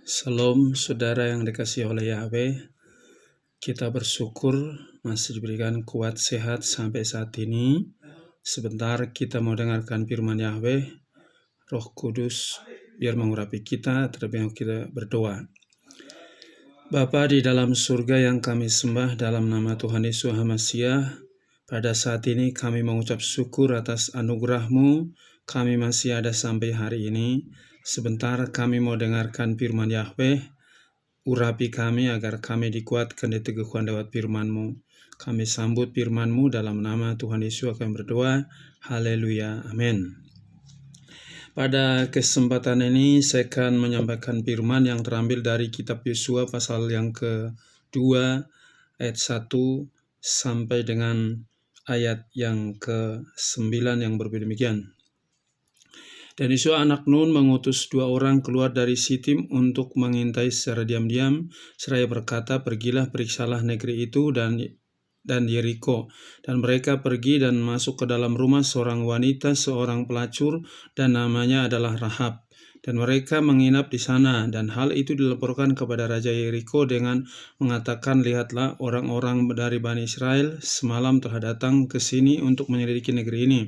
Salam saudara yang dikasihi oleh Yahweh, kita bersyukur masih diberikan kuat sehat sampai saat ini. Sebentar kita mau dengarkan firman Yahweh, Roh Kudus biar mengurapi kita, terlebih kita berdoa. Bapa di dalam surga yang kami sembah dalam nama Tuhan Yesus HaMasiah, pada saat ini kami mengucap syukur atas anugerah-Mu, kami masih ada sampai hari ini. Sebentar kami mau dengarkan firman Yahweh, urapi kami agar kami dikuatkan diteguhkan lewat firman-Mu. Kami sambut firman-Mu dalam nama Tuhan Yesus akan berdoa. Haleluya, amin. Pada kesempatan ini saya akan menyampaikan firman yang terambil dari kitab Yosua pasal yang ke-2 ayat 1 sampai dengan ayat yang ke-9 yang berbeda demikian. Dan Yosua anak Nun mengutus 2 orang keluar dari Sitim untuk mengintai secara diam-diam, seraya berkata, pergilah periksalah negeri itu dan Yeriko. Dan mereka pergi dan masuk ke dalam rumah seorang wanita, seorang pelacur, dan namanya adalah Rahab. Dan mereka menginap di sana, dan hal itu dilaporkan kepada Raja Yeriko dengan mengatakan, lihatlah orang-orang dari Bani Israel semalam telah datang ke sini untuk menyelidiki negeri ini.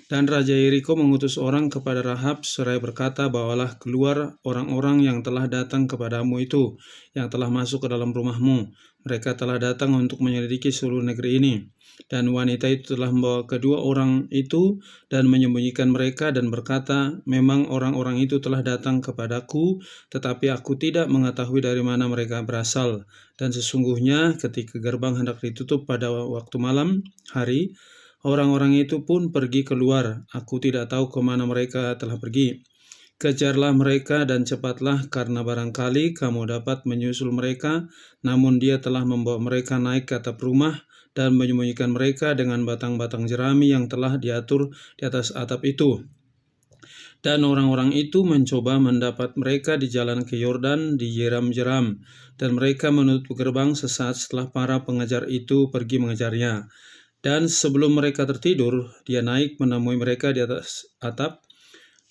Dan Raja Yeriko mengutus orang kepada Rahab seraya berkata, bawalah keluar orang-orang yang telah datang kepadamu itu, yang telah masuk ke dalam rumahmu. Mereka telah datang untuk menyelidiki seluruh negeri ini. Dan wanita itu telah membawa kedua orang itu dan menyembunyikan mereka dan berkata, memang orang-orang itu telah datang kepadaku, tetapi aku tidak mengetahui dari mana mereka berasal. Dan sesungguhnya ketika gerbang hendak ditutup pada waktu malam hari, orang-orang itu pun pergi keluar. Aku tidak tahu ke mana mereka telah pergi. Kejarlah mereka dan cepatlah, karena barangkali kamu dapat menyusul mereka. Namun dia telah membawa mereka naik ke atap rumah dan menyembunyikan mereka dengan batang-batang jerami yang telah diatur di atas atap itu. Dan orang-orang itu mencoba mendapat mereka di jalan ke Yordan di jeram-jeram. Dan mereka menutup gerbang sesaat setelah para pengejar itu pergi mengejarnya. Dan sebelum mereka tertidur, dia naik menemui mereka di atas atap,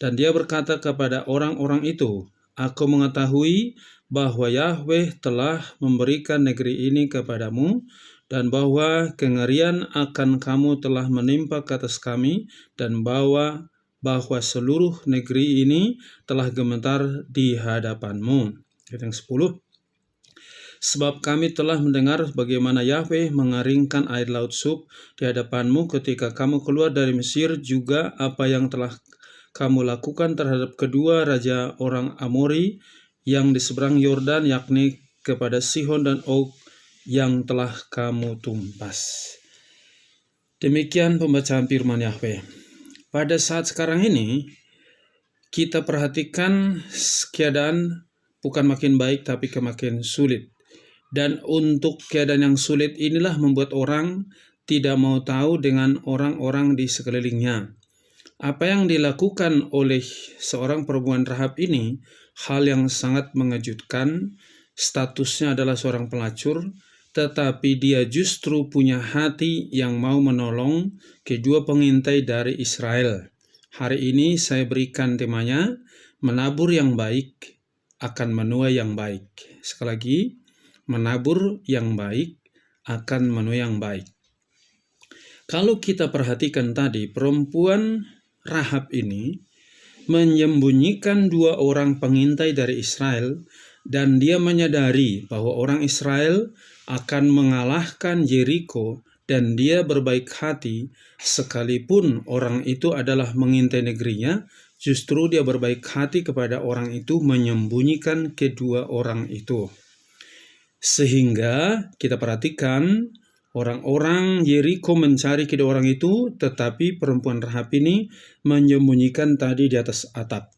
dan dia berkata kepada orang-orang itu, aku mengetahui bahwa Yahweh telah memberikan negeri ini kepadamu, dan bahwa kengerian akan kamu telah menimpa ke atas kami, dan bahwa seluruh negeri ini telah gemetar di hadapanmu. Ayat yang 10. Sebab kami telah mendengar bagaimana Yahweh mengeringkan air laut Suf di hadapanmu ketika kamu keluar dari Mesir, juga apa yang telah kamu lakukan terhadap kedua raja orang Amori yang di seberang Yordan, yakni kepada Sihon dan Og yang telah kamu tumpas. Demikian pembacaan firman Yahweh. Pada saat sekarang ini, kita perhatikan keadaan bukan makin baik tapi makin sulit. Dan untuk keadaan yang sulit inilah membuat orang tidak mau tahu dengan orang-orang di sekelilingnya. Apa yang dilakukan oleh seorang perempuan Rahab ini, hal yang sangat mengejutkan. Statusnya adalah seorang pelacur, tetapi dia justru punya hati yang mau menolong kedua pengintai dari Israel. Hari ini saya berikan temanya, menabur yang baik akan menuai yang baik. Sekali lagi, menabur yang baik akan menuai yang baik. Kalau kita perhatikan tadi, perempuan Rahab ini menyembunyikan 2 orang pengintai dari Israel, dan dia menyadari bahwa orang Israel akan mengalahkan Yeriko, dan dia berbaik hati sekalipun orang itu adalah mengintai negerinya, justru dia berbaik hati kepada orang itu, menyembunyikan kedua orang itu. Sehingga kita perhatikan orang-orang Yeriko mencari kedua orang itu, tetapi perempuan Rahab ini menyembunyikan tadi di atas atap.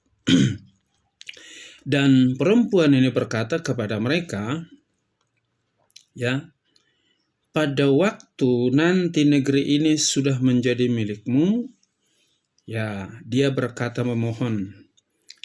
Dan perempuan ini berkata kepada mereka, ya, pada waktu nanti negeri ini sudah menjadi milikmu, ya, dia berkata memohon.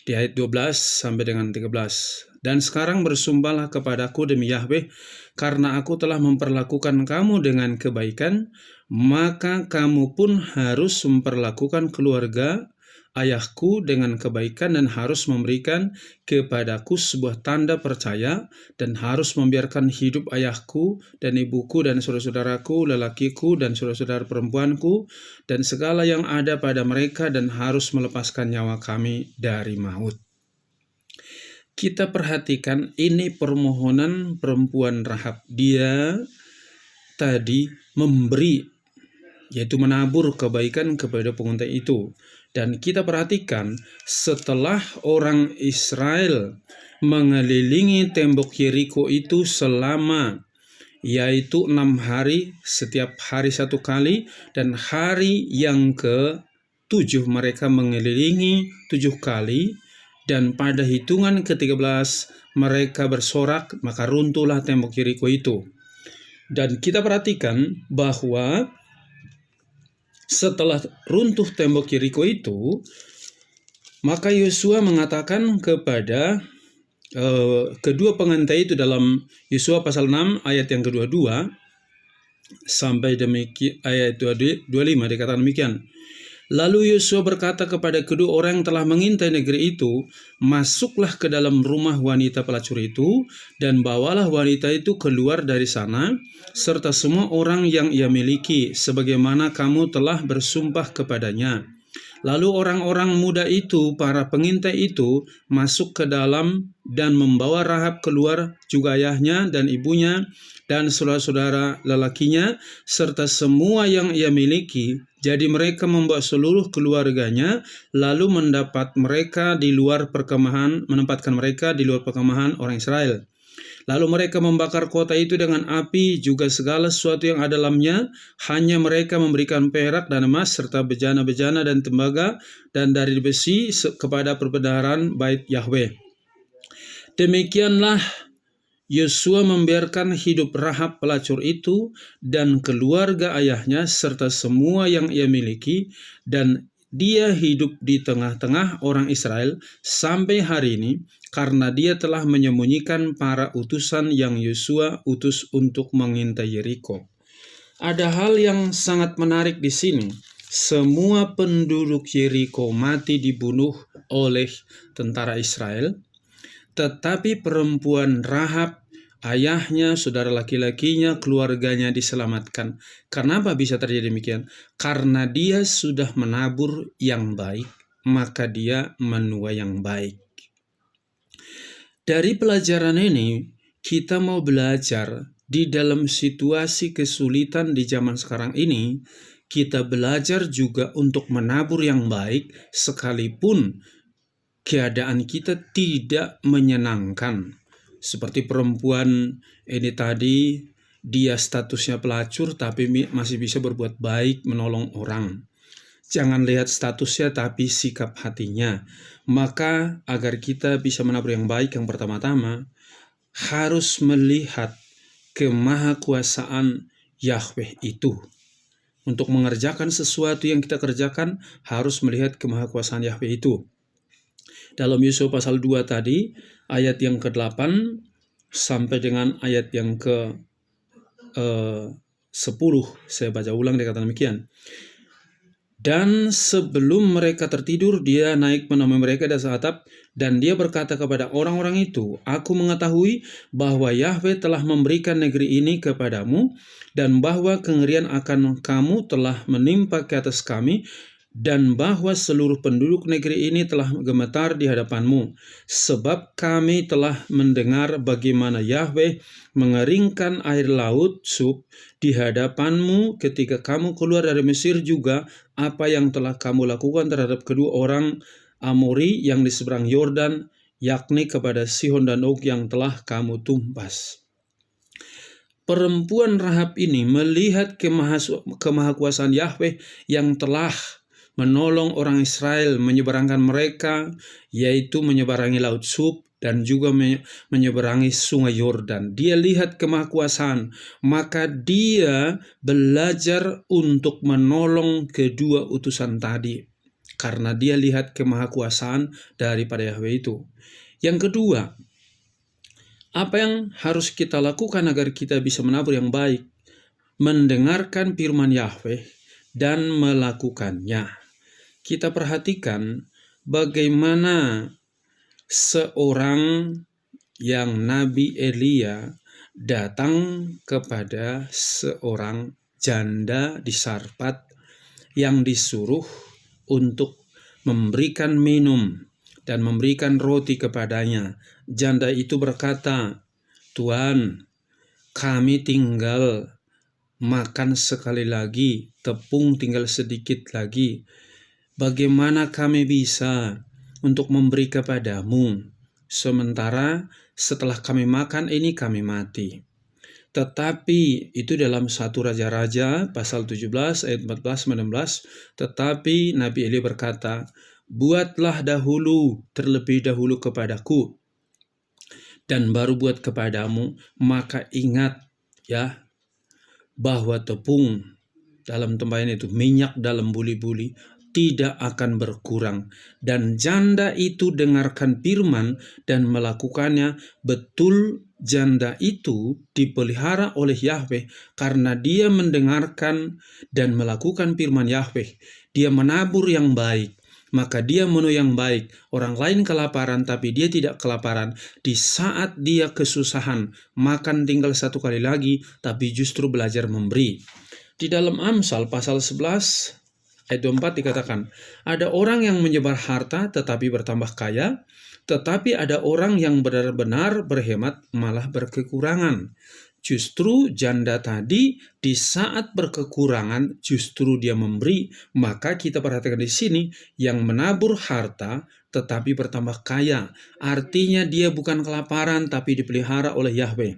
Di ayat 12 sampai dengan 13. Dan sekarang bersumpahlah kepadaku demi Yahweh, karena aku telah memperlakukan kamu dengan kebaikan, maka kamu pun harus memperlakukan keluarga ayahku dengan kebaikan dan harus memberikan kepadaku sebuah tanda percaya dan harus membiarkan hidup ayahku dan ibuku dan saudara-saudaraku, lelakiku dan saudara-saudara perempuanku dan segala yang ada pada mereka dan harus melepaskan nyawa kami dari maut. Kita perhatikan ini permohonan perempuan Rahab. Dia tadi memberi, yaitu menabur kebaikan kepada penguntai itu. Dan kita perhatikan setelah orang Israel mengelilingi tembok Yeriko itu selama yaitu 6 hari, setiap hari 1 kali, dan hari yang ke-7 mereka mengelilingi 7 kali, dan pada hitungan ke-13 mereka bersorak, maka runtuhlah tembok Yeriko itu. Dan kita perhatikan bahwa setelah runtuh tembok Yeriko itu, maka Yosua mengatakan kepada kedua pengintai itu dalam Yosua pasal 6 ayat yang ke-22 sampai demikian ayat 25 dikatakan demikian. Lalu Yosua berkata kepada kedua orang yang telah mengintai negeri itu, masuklah ke dalam rumah wanita pelacur itu, dan bawalah wanita itu keluar dari sana, serta semua orang yang ia miliki, sebagaimana kamu telah bersumpah kepadanya. Lalu orang-orang muda itu, para pengintai itu, masuk ke dalam dan membawa Rahab keluar, juga ayahnya dan ibunya, dan saudara-saudara lelakinya, serta semua yang ia miliki. Jadi mereka membawa seluruh keluarganya, lalu menempatkan mereka di luar perkemahan orang Israel. Lalu mereka membakar kota itu dengan api, juga segala sesuatu yang ada dalamnya. Hanya mereka memberikan perak dan emas, serta bejana-bejana dan tembaga, dan dari besi kepada perbendaharaan bait Yahweh. Demikianlah Yosua membiarkan hidup Rahab pelacur itu dan keluarga ayahnya serta semua yang ia miliki, dan dia hidup di tengah-tengah orang Israel sampai hari ini karena dia telah menyembunyikan para utusan yang Yosua utus untuk mengintai Yeriko. Ada hal yang sangat menarik di sini. Semua penduduk Yeriko mati dibunuh oleh tentara Israel. Tetapi perempuan Rahab, ayahnya, saudara laki-lakinya, keluarganya diselamatkan. Kenapa bisa terjadi demikian? Karena dia sudah menabur yang baik, maka dia menuai yang baik. Dari pelajaran ini, kita mau belajar di dalam situasi kesulitan di zaman sekarang ini, kita belajar juga untuk menabur yang baik sekalipun keadaan kita tidak menyenangkan. Seperti perempuan ini tadi, dia statusnya pelacur tapi masih bisa berbuat baik, menolong orang. Jangan lihat statusnya tapi sikap hatinya. Maka agar kita bisa menabur yang baik, yang pertama-tama harus melihat kemahakuasaan Yahweh itu. Untuk mengerjakan sesuatu yang kita kerjakan harus melihat kemahakuasaan Yahweh itu. Dalam Yosua pasal 2 tadi, ayat yang ke-8 sampai dengan ayat yang ke-10, saya baca ulang, dikatakan demikian. Dan sebelum mereka tertidur, dia naik menemui mereka di atas atap, dan dia berkata kepada orang-orang itu, aku mengetahui bahwa Yahweh telah memberikan negeri ini kepadamu, dan bahwa kengerian akan kamu telah menimpa ke atas kami, dan bahwa seluruh penduduk negeri ini telah gemetar di hadapanmu. Sebab kami telah mendengar bagaimana Yahweh mengeringkan air laut Sub di hadapanmu ketika kamu keluar dari Mesir, juga apa yang telah kamu lakukan terhadap kedua orang Amori yang di seberang Yordan, yakni kepada Sihon dan Og yang telah kamu tumpas. Perempuan Rahab ini melihat kemahakuasaan Yahweh yang telah menolong orang Israel menyeberangkan mereka, yaitu menyeberangi Laut Sub dan juga menyeberangi Sungai Yordan. Dia lihat kemahakuasaan, maka dia belajar untuk menolong kedua utusan tadi, karena dia lihat kemahakuasaan daripada Yahweh itu. Yang kedua, apa yang harus kita lakukan agar kita bisa menabur yang baik? Mendengarkan firman Yahweh dan melakukannya. kita perhatikan bagaimana seorang yang Nabi Elia datang kepada seorang janda di Sarfat yang disuruh untuk memberikan minum dan memberikan roti kepadanya. Janda itu berkata, "Tuan, kami tinggal makan sekali lagi, tepung tinggal sedikit lagi. Bagaimana kami bisa untuk memberi kepadamu? Sementara setelah kami makan ini kami mati." Tetapi itu dalam 1 Raja-Raja pasal 17 ayat 14-16. Tetapi Nabi Elia berkata, "Buatlah terlebih dahulu kepadaku, dan baru buat kepadamu. Maka ingat ya, bahwa tepung dalam tempayan itu, minyak dalam buli-buli tidak akan berkurang." Dan janda itu dengarkan firman dan melakukannya. Betul, janda itu dipelihara oleh Yahweh karena dia mendengarkan dan melakukan firman Yahweh. Dia menabur yang baik, maka dia menuai yang baik. Orang lain kelaparan, tapi dia tidak kelaparan. Di saat dia kesusahan, makan tinggal satu kali lagi, tapi justru belajar memberi. Di dalam Amsal pasal 11 ayat 24 dikatakan, ada orang yang menyebar harta tetapi bertambah kaya, tetapi ada orang yang benar-benar berhemat malah berkekurangan. Justru janda tadi di saat berkekurangan justru dia memberi. Maka kita perhatikan di sini, yang menabur harta tetapi bertambah kaya. Artinya dia bukan kelaparan tapi dipelihara oleh Yahweh.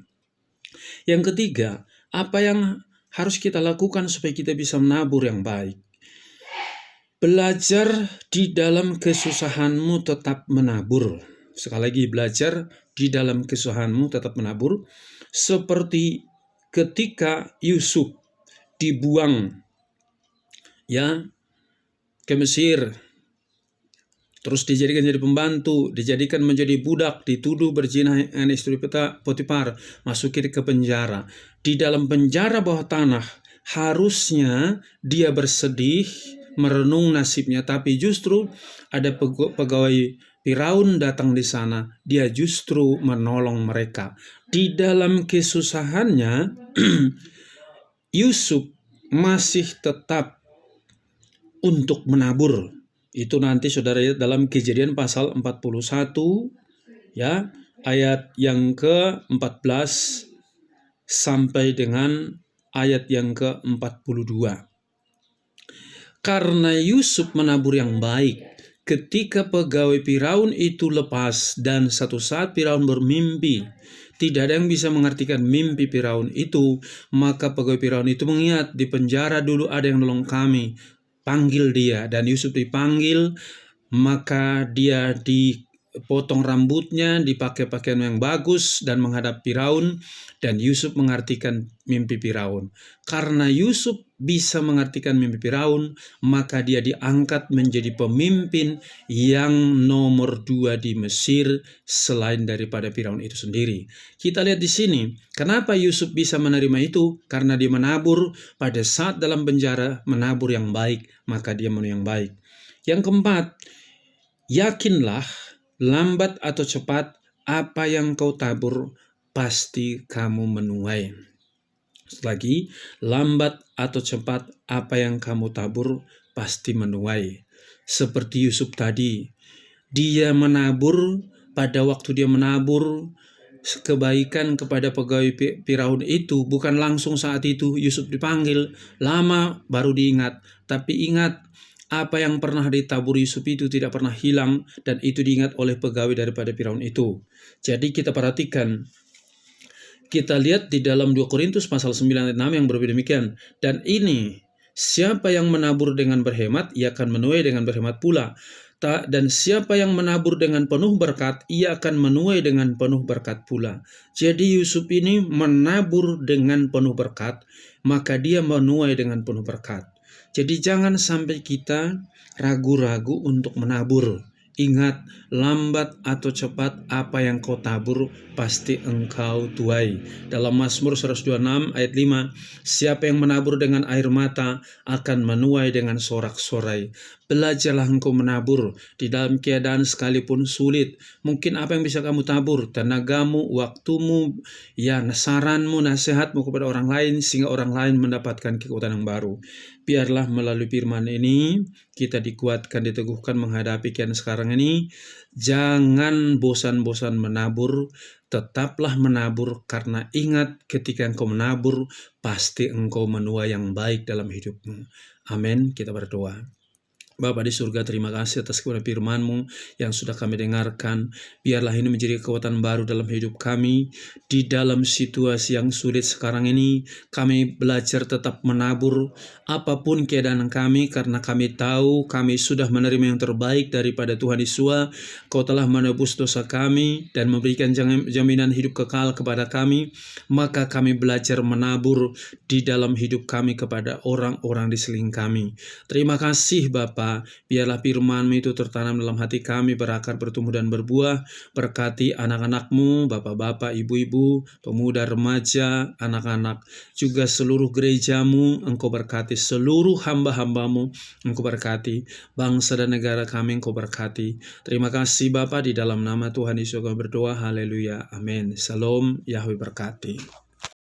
Yang ketiga, apa yang harus kita lakukan supaya kita bisa menabur yang baik? Belajar di dalam kesusahanmu tetap menabur. Sekali lagi, belajar di dalam kesusahanmu tetap menabur. Seperti ketika Yusuf dibuang ya ke Mesir, terus dijadikan jadi pembantu, dijadikan menjadi budak, dituduh berzina dengan istri Potifar, masukin ke penjara. Di dalam penjara bawah tanah, harusnya dia bersedih, merenung nasibnya, tapi justru ada pegawai Firaun datang di sana, dia justru menolong mereka. Di dalam kesusahannya, Yusuf masih tetap untuk menabur. Itu nanti saudara lihat dalam Kejadian pasal 41 ya, ayat yang ke-14 sampai dengan ayat yang ke-42. Karena Yusuf menabur yang baik, ketika pegawai Firaun itu lepas dan satu saat Firaun bermimpi, tidak ada yang bisa mengartikan mimpi Firaun itu, maka pegawai Firaun itu mengingat, di penjara dulu ada yang nolong kami, panggil dia. Dan Yusuf dipanggil, maka dia dipotong rambutnya, dipakai pakaian yang bagus dan menghadap Firaun, dan Yusuf mengartikan mimpi Firaun. Karena Yusuf bisa mengartikan mimpi Firaun, maka dia diangkat menjadi pemimpin yang nomor 2 di Mesir selain daripada Firaun itu sendiri. Kita lihat di sini, kenapa Yusuf bisa menerima itu? Karena dia menabur pada saat dalam penjara, menabur yang baik, maka dia menuai yang baik. Yang keempat, yakinlah, lambat atau cepat, apa yang kau tabur pasti kamu menuai. Lagi, lambat atau cepat, apa yang kamu tabur pasti menuai. Seperti Yusuf tadi, dia menabur. Pada waktu dia menabur kebaikan kepada pegawai Firaun itu, bukan langsung saat itu Yusuf dipanggil, lama baru diingat. Tapi ingat, apa yang pernah ditabur Yusuf itu tidak pernah hilang, dan itu diingat oleh pegawai daripada Firaun itu. Jadi kita perhatikan, kita lihat di dalam 2 Korintus pasal 9 ayat 6 yang berbeda demikian. Dan ini, siapa yang menabur dengan berhemat, ia akan menuai dengan berhemat pula. Dan siapa yang menabur dengan penuh berkat, ia akan menuai dengan penuh berkat pula. Jadi Yusuf ini menabur dengan penuh berkat, maka dia menuai dengan penuh berkat. Jadi jangan sampai kita ragu-ragu untuk menabur. Ingat, lambat atau cepat, apa yang kau tabur pasti engkau tuai. Dalam Mazmur 126 ayat 5, siapa yang menabur dengan air mata akan menuai dengan sorak-sorai. belajarlah engkau menabur di dalam keadaan sekalipun sulit. Mungkin apa yang bisa kamu tabur? Tenagamu, waktumu, ya saranmu, nasihatmu kepada orang lain, sehingga orang lain mendapatkan kekuatan yang baru. Biarlah melalui firman ini kita dikuatkan, diteguhkan menghadapi kian sekarang ini. Jangan bosan-bosan menabur, tetaplah menabur, karena ingat ketika engkau menabur, pasti engkau menuai yang baik dalam hidupmu. Amin. Kita berdoa. Bapa di surga, terima kasih atas kebenaran firman-Mu yang sudah kami dengarkan. Biarlah ini menjadi kekuatan baru dalam hidup kami. Di dalam situasi yang sulit sekarang ini, kami belajar tetap menabur apapun keadaan kami, karena kami tahu kami sudah menerima yang terbaik daripada Tuhan Yesus. Kau telah menebus dosa kami dan memberikan jaminan hidup kekal kepada kami. Maka kami belajar menabur di dalam hidup kami kepada orang-orang di sekeliling kami. Terima kasih Bapa. Biarlah firman-Mu itu tertanam dalam hati kami, berakar, bertumbuh, dan berbuah. Berkati anak-anak-Mu, bapak-bapak, ibu-ibu, pemuda, remaja, anak-anak, juga seluruh gereja-Mu. Engkau berkati seluruh hamba-hamba-Mu. Engkau berkati bangsa dan negara kami, Engkau berkati. Terima kasih Bapa, di dalam nama Tuhan Yesus kami berdoa. Haleluya. Amin. Shalom. Yahweh berkati.